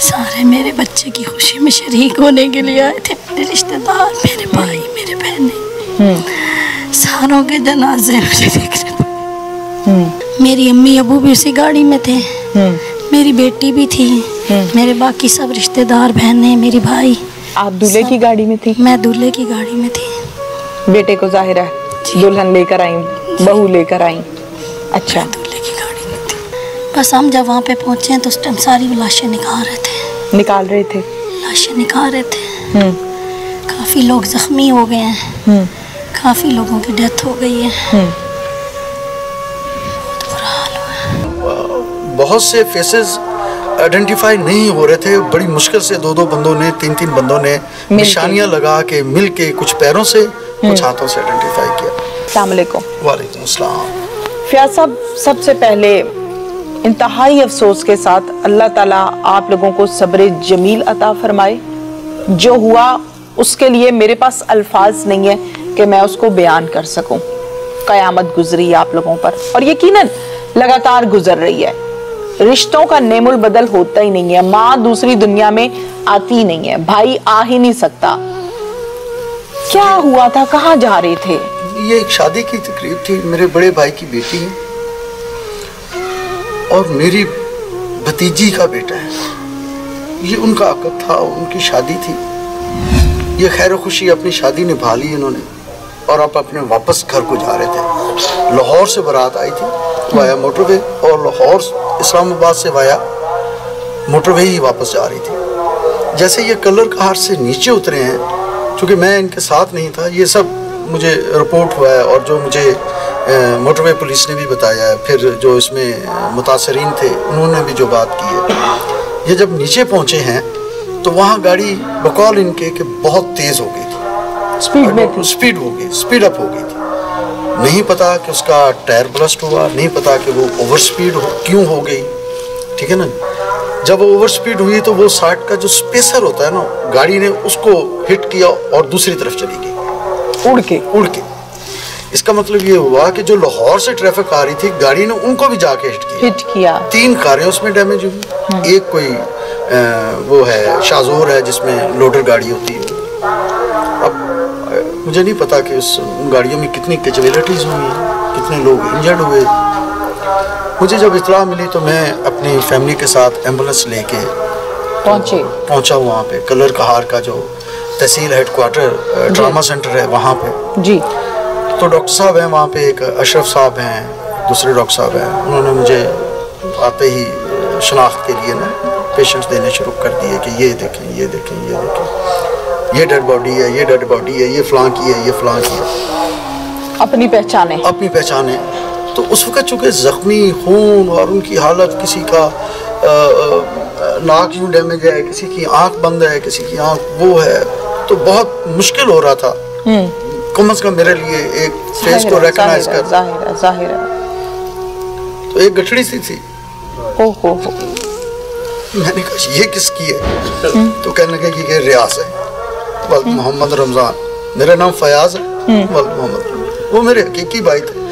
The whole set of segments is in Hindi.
सारे मेरे बच्चे की खुशी में शरीक होने के लिए आए थे। मेरे रिश्तेदार, मेरे भाई, मेरे बहनें, सारों के जनाजे मुझे देखने थे। मेरी अम्मी अबू भी उसी गाड़ी में थे, मेरी बेटी भी थी, मेरे बाकी सब रिश्तेदार, बहनें, मेरे भाई। आप दूल्हे की गाड़ी में थी? मैं दूल्हे की गाड़ी में थी। बेटे को जाहिर है दुल्हन लेकर आई, बहू लेकर आई। अच्छा, दूल्हे की गाड़ी में थी। बस हम जब वहाँ पे पहुँचे हैं तो उस टाइम सारी लाशें निकाल रहे थे, लाशें निकाल रहे थे। काफ़ी लोग जख्मी हो गए हैं, काफ़ी लोगों की डेथ हो गई है। बहुत बुरा हाल हुआ। बहुत से फेसेस आइडेंटिफाई नहीं हो रहे थे। बड़ी मुश्किल से दो बंदों ने, तीन बंदों ने निशानियां लगा के मिल के कुछ पैरों से कुछ हाथों से आइडेंटिफाई किया। अस्सलाम वालेकुम। वालेकुम अस्सलाम। फयाज साहब, सबसे पहले इंतहाई अफसोस के साथ अल्लाह ताला आप लोगों को सब्र जमील अता फरमाए। जो हुआ उसके लिए मेरे पास अल्फाज नहीं है कि मैं उसको बयान कर सकूं। कयामत गुजरी आप लोगों पर और यकीनन लगातार गुजर रही है। रिश्तों का नेमुल बदल होता ही नहीं है। माँ दूसरी दुनिया में आती नहीं है, भाई आ ही नहीं सकता। क्या हुआ था, कहाँ जा रहे थे? ये एक शादी की तकरीब थी। मेरे बड़े भाई की बेटी है और मेरी भतीजी का बेटा है। ये उनका अक़द था, उनकी शादी थी। ये खैर खुशी अपनी शादी निभा ली इन्होंने और अब अपने वापस घर को जा रहे थे। लाहौर से बारात आई थी वाया मोटरवे और लाहौर इस्लामाबाद से वाया मोटरवे ही वापस जा रही थी। जैसे ये कलर कहार से नीचे उतरे हैं, क्योंकि मैं इनके साथ नहीं था, ये सब मुझे रिपोर्ट हुआ है और जो मुझे मोटरवे पुलिस ने भी बताया है, फिर जो इसमें मुतासरीन थे उन्होंने भी जो बात की है। ये जब नीचे पहुँचे हैं तो वहाँ गाड़ी बकौल इनके कि बहुत तेज़ हो गई थी, स्पीड हो गई, स्पीड अप हो गई थी। नहीं पता कि उसका टायर ब्रस्ट हुआ, नहीं पता कि वो ओवर स्पीड क्यों हो गई, ठीक है ना। जब वो ओवर स्पीड हुई तो वो साइड का जो स्पेसर होता है ना, गाड़ी ने उसको हिट किया और दूसरी तरफ चली गई उड़ के। इसका मतलब ये हुआ कि जो लाहौर से ट्रैफिक आ रही थी, गाड़ी ने उनको भी जाके हिट किया। 3 कारें उसमें डैमेज हुई। एक कोई वो है शाजोर है जिसमें लोडर गाड़ी होती है। अब मुझे नहीं पता कि उस गाड़ियों में कितनी कैजुअलिटीज हुई हैं, कितने लोग इंजर्ड हुए। मुझे जब इत्तला मिली तो मैं अपनी फैमिली के साथ एम्बुलेंस लेके पहुंचा वहाँ पे। कलर कहार का जो तहसील हेडक्वार्टर ट्रामा सेंटर है वहाँ पे जी। तो डॉक्टर साहब हैं वहाँ पे, एक अशरफ साहब हैं, दूसरे डॉक्टर साहब हैं। उन्होंने मुझे आते ही शनाख्त के लिए ना पेशेंट्स देने शुरू कर दिए कि ये देखें, ये देखें, ये देखें, ये डेड बॉडी है, ये डेड बॉडी है, ये फलां की है, ये फलां की है। अपनी पहचाने। तो उस वक्त चूँकि ज़ख्मी खून और उनकी हालत, किसी का नाक यूँ डैमेज है, किसी की आँख बंद है, किसी की आँख वो है, तो बहुत मुश्किल हो रहा था कम से कम मेरे लिए एक फेस को रिकॉग्नाइज कर। जाहिर है। तो एक गठड़ी सी थी। हो। मैंने कहा ये किसकी है? तो कहने लगे कि ये रियाज है, वल्द मोहम्मद रमज़ान। मेरा नाम फयाज है, वल्द मोहम्मद। वो मेरे हकीकी भाई थे।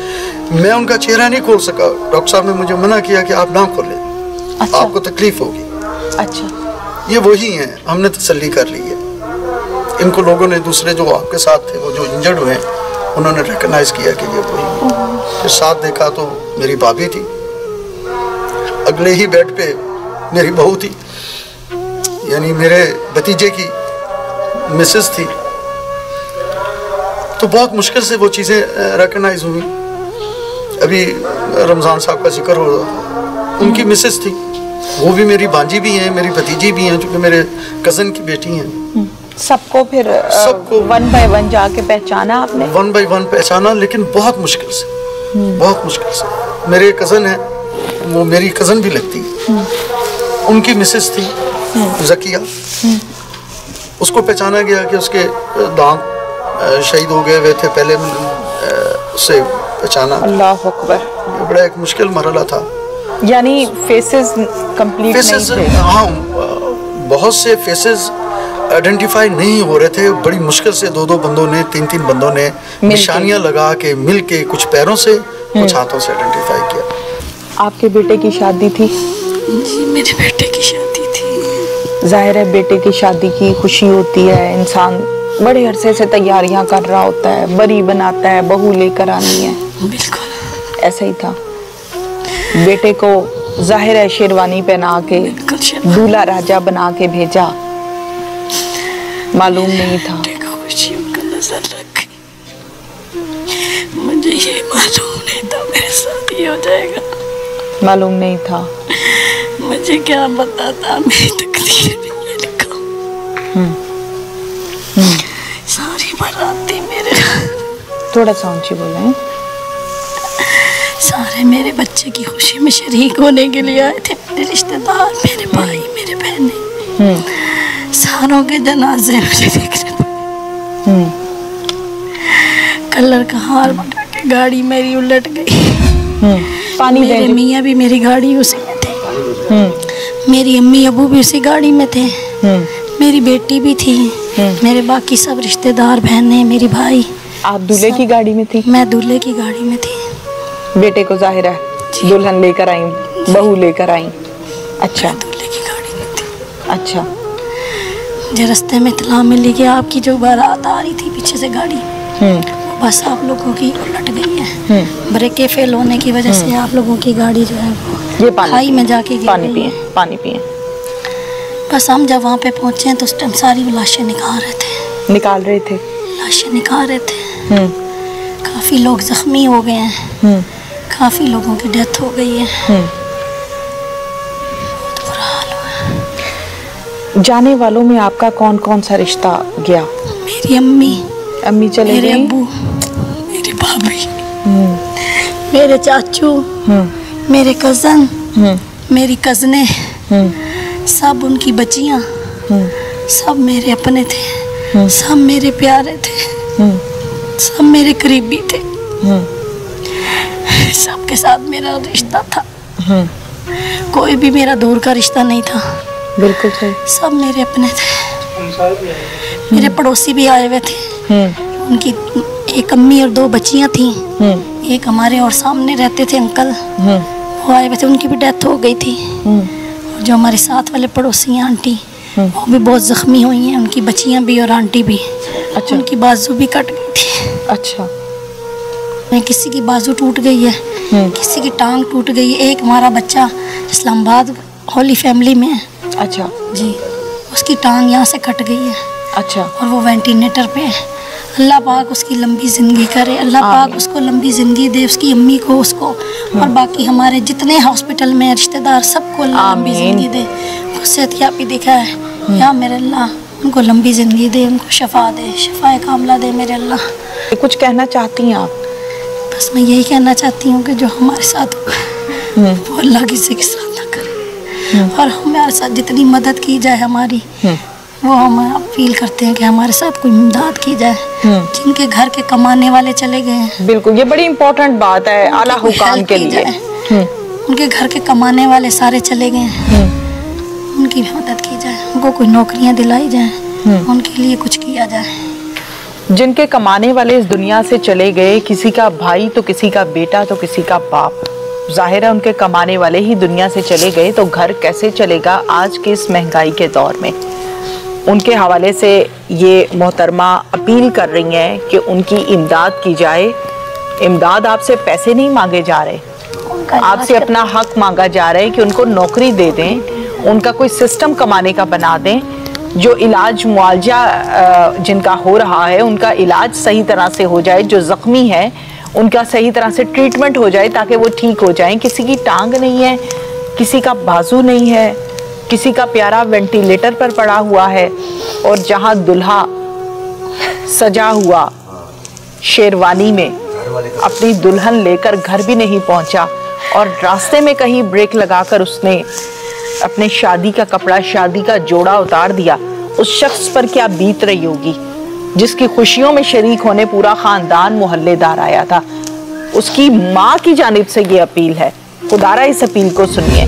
मैं उनका चेहरा नहीं खोल सका। डॉक्टर साहब ने मुझे मना किया कि आप ना खोलें, अच्छा। आपको तकलीफ होगी। अच्छा। ये वही हैं, हमने तसल्ली कर ली है। इनको लोगों ने, दूसरे जो आपके साथ थे, वो जो इंजर्ड हुए, उन्होंने रिकॉग्नाइज किया कि ये वही। फिर साथ देखा तो मेरी भाभी थी, अगले ही बेड पे मेरी बहू थी, यानी मेरे भतीजे की मिसेस थी। तो बहुत मुश्किल से वो चीज़ें रिकॉग्नाइज हुई। अभी रमज़ान साहब का जिक्र हो रहा, उनकी मिसेस थी, वो भी मेरी भांजी भी हैं, मेरी भतीजी भी हैं, क्योंकि मेरे कज़न की बेटी हैं। सबको फिर वन बाय वन जाके पहचाना आपने? 1 by 1 पहचाना, लेकिन बहुत मुश्किल से। मेरे कज़न है, वो मेरी कज़न भी लगती है, उनकी मिसेस थी ज़किया। उसको पहचाना गया कि उसके दांत शहीद हो गए हुए थे पहले, उससे पहचाना। अल्लाह अकबर। बड़ा एक मुश्किल मरहला था। यानी फेसेस कंप्लीट नहीं थे? हाँ, बहुत से फेसेस आइडेंटिफाई नहीं हो रहे थे। बड़ी मुश्किल से दो बंदों ने, तीन बंदों ने निशानियां लगा के मिल के कुछ पैरों से कुछ हाथों से आइडेंटिफाई किया। आपके बेटे की शादी थी? जी, मेरे बेटे की शादी थी। जाहिर है बेटे की शादी की खुशी होती है, इंसान बड़े अरसे से तैयारियां कर रहा होता है, बरी बनाता है, बहू लेकर आनी है। बिल्कुल ऐसा ही था। बेटे को जाहिर है शेरवानी पहना के दूल्हा राजा बना के भेजा, मालूम नहीं था। खुशी उनका नजर रखी, मुझे ये मालूम नहीं था मेरे साथ ये हो जाएगा, मालूम नहीं था। मुझे क्या पता था मेरी तकदीर में ये लिखा। सारी बाराती मेरे, थोड़ा सा ऊंची बोले। सारे मेरे बच्चे की खुशी में शरीक होने के लिए आए थे, मेरे रिश्तेदार, मेरे भाई, मेरे बहनें, सारों के जनाजे मुझे देखने थे। कलर का हार बना के गाड़ी मेरी उलट गई। पानी मेरे मियाँ भी मेरी गाड़ी उसी में थे, मेरी अम्मी अबू भी उसी गाड़ी में थे, मेरी बेटी भी थी, मेरे बाकी सब रिश्तेदार, बहनें, मेरे भाई। आप दूल्हे की गाड़ी में थी? मैं दूल्हे की गाड़ी में थी। बेटे को जाहिर है दुल्हन लेकर आई, बहू लेकर आई। अच्छा, दूल्हे की गाड़ी में थी। अच्छा। मुझे रास्ते में इत्तला मिली कि आपकी जो बारात आ रही थी पीछे से गाड़ी, बस आप लोगों की उलट गई है, ब्रेकें फेल होने की वजह से आप लोगों की गाड़ी जो है वो खाई में जाके गिर पानी गई। पिए, पानी पिए। बस हम जब वहाँ पे पहुँचे तो उस टाइम सारी लाशें निकाल रहे थे, लाशें निकाल रहे थे। काफ़ी लोग जख्मी हो गए हैं, काफ़ी लोगों की डेथ हो गई है। बहुत बुरा हाल हुआ। जाने वालों में आपका कौन कौन सा रिश्ता गया? मेरी अम्मी चले मेरे गई, अब्बू, मेरी भाभी, मेरे चाचू, मेरे कज़न, मेरी कज़नें, सब उनकी बच्चियाँ, सब मेरे अपने थे, सब मेरे प्यारे थे, सब मेरे करीबी थे, सबके साथ मेरा रिश्ता था, कोई भी मेरा दूर का रिश्ता नहीं था। बिल्कुल सही। सब मेरे अपने थे। मेरे पड़ोसी भी आए हुए थे, उनकी एक अम्मी और दो बच्चियां थी, एक हमारे और सामने रहते थे अंकल, वो आए हुए थे, उनकी भी डेथ हो गई थी। और जो हमारे साथ वाले पड़ोसी हैं आंटी, वो भी बहुत ज़ख्मी हुई हैं, उनकी बच्चियां भी और आंटी भी। अच्छा। उनकी बाजू भी कट गई थी। अच्छा। किसी की बाजू टूट गई है, किसी की टांग टूट गई है। एक हमारा बच्चा इस्लामाबाद होली फैमिली में है। अच्छा जी, उसकी टांग यहाँ से कट गई है। अच्छा। और वो वेंटिलेटर पे है। अल्लाह पाक उसकी लंबी ज़िंदगी करे, अल्लाह पाक उसको लंबी ज़िंदगी दे, उसकी अम्मी को, उसको और बाकी हमारे जितने हॉस्पिटल में रिश्तेदार सबको लंबी ज़िंदगी दे। सेहतियाबी दिखा है, या मेरे अल्लाह उनको लंबी ज़िंदगी दे, उनको शफा दे, शफाए कामला दे मेरे अल्लाह। कुछ कहना चाहती हैं आप? बस मैं यही कहना चाहती हूँ कि जो हमारे साथ वो अल्लाह किसी के साथ ना करे, और हमारे साथ जितनी मदद की जाए हमारी, वो हम अपील करते हैं कि हमारे साथ कोई इमदाद की जाए। जिनके घर के कमाने वाले चले गए हैं, बिल्कुल, ये बड़ी इम्पोर्टेंट बात है आला हुकाम के लिए। उनके घर के कमाने वाले सारे चले गए हैं, उनकी भी मदद की जाए, उनको कोई नौकरियां दिलाई जाए, उनके लिए कुछ किया जाए। जिनके कमाने वाले इस दुनिया से चले गए, किसी का भाई तो किसी का बेटा तो किसी का बाप, जाहिर है उनके कमाने वाले ही दुनिया से चले गए, तो घर कैसे चलेगा आज के इस महंगाई के दौर में। उनके हवाले से ये मोहतरमा अपील कर रही हैं कि उनकी इमदाद की जाए। इमदाद आपसे पैसे नहीं मांगे जा रहे, आपसे अपना हक मांगा जा रहा है कि उनको नौकरी दे दें, उनका कोई सिस्टम कमाने का बना दें, जो इलाज मुआवजा जिनका हो रहा है उनका इलाज सही तरह से हो जाए, जो ज़ख्मी है उनका सही तरह से ट्रीटमेंट हो जाए ताकि वो ठीक हो जाएं। किसी की टांग नहीं है, किसी का बाजू नहीं है, किसी का प्यारा वेंटिलेटर पर पड़ा हुआ है, और जहां दुल्हा सजा हुआ शेरवानी में अपनी दुल्हन लेकर घर भी नहीं पहुंचा, और रास्ते में कहीं ब्रेक लगाकर उसने अपने शादी का कपड़ा, शादी का जोड़ा उतार दिया, उस शख्स पर क्या बीत रही होगी जिसकी खुशियों में शरीक होने पूरा खानदान मोहल्लेदार आया था। उसकी माँ की जानिब से ये अपील है, खुदारा इस अपील को सुनिए।